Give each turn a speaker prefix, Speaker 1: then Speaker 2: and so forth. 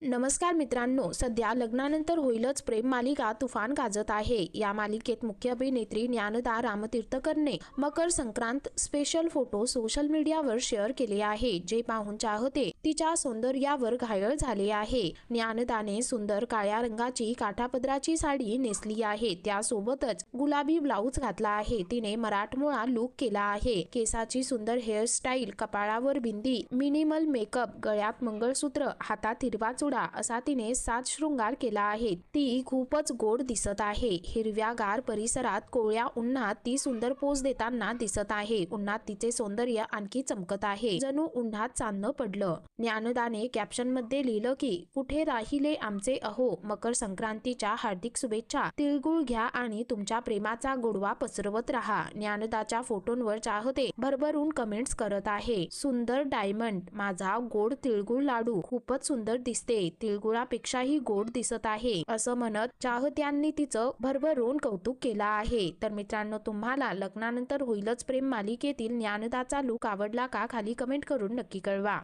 Speaker 1: नमस्कार मित्रांनो, सध्या लग्नानंतर होईलच प्रेम मालिका तुफान गाजत आहे। या मालिकेत मुख्य अभिनेत्री Dnyanada रामतीर्थकरने Makar Sankrant special photo social मीडियावर शेअर केले आहे, जे पाहून चाहते तिच्या सौंदर्यावर घायल झाले आहे। ज्ञानदाने सुंदर काळ्या रंगाची काठापदराची साडी नेसली आहे, त्यासोबतच गुलाबी ब्लाउज घातला आहे। तिने मराठमोळा लुक केला आहे, केसाची सुंदर हेअरस्टाईल, कपाळावर बिंदी, मिनिमल मेकअप, गळ्यात मंगळसूत्र, हातात हिरवा चुडा असा तिने साज शृंगार केला आहे। ती खूपच गोड दिसत आहे। हिरव्यागार परिसरात कोवळ्या उन्हात ती सुंदर पोज देताना दिसत आहे। उन्हात तिचे सौंदर्य आणखी चमकत आहे, जणू उन्हात चांदणं पडलं। ज्ञानदाने कॅप्शन मध्ये लिहिलं की, कुठे राहिले आमचे अहो, मकर संक्रांतीच्या हार्दिक शुभेच्छा। तिळगुळ घ्या आणि तुमच्या प्रेमाचा गोडवा पसरवत राहा। ज्ञानदाच्या फोटोंवर चाहते भरभरून कमेंट्स करत आहे। सुंदर डायमंड, माझा गोड तिळगुळ लाडू खूपच सुंदर दिसते, तिळगुळापेक्षाही गोड दिसत आहे, असं म्हणत चाहत्यांनी तिचं भरभरून कौतुक केलं आहे। तर मित्रांनो, तुम्हाला लग्नानंतर होईलच प्रेम मालिकेतील ज्ञानदाचा लुक आवडला का? खाली कमेंट करून नक्की कळवा।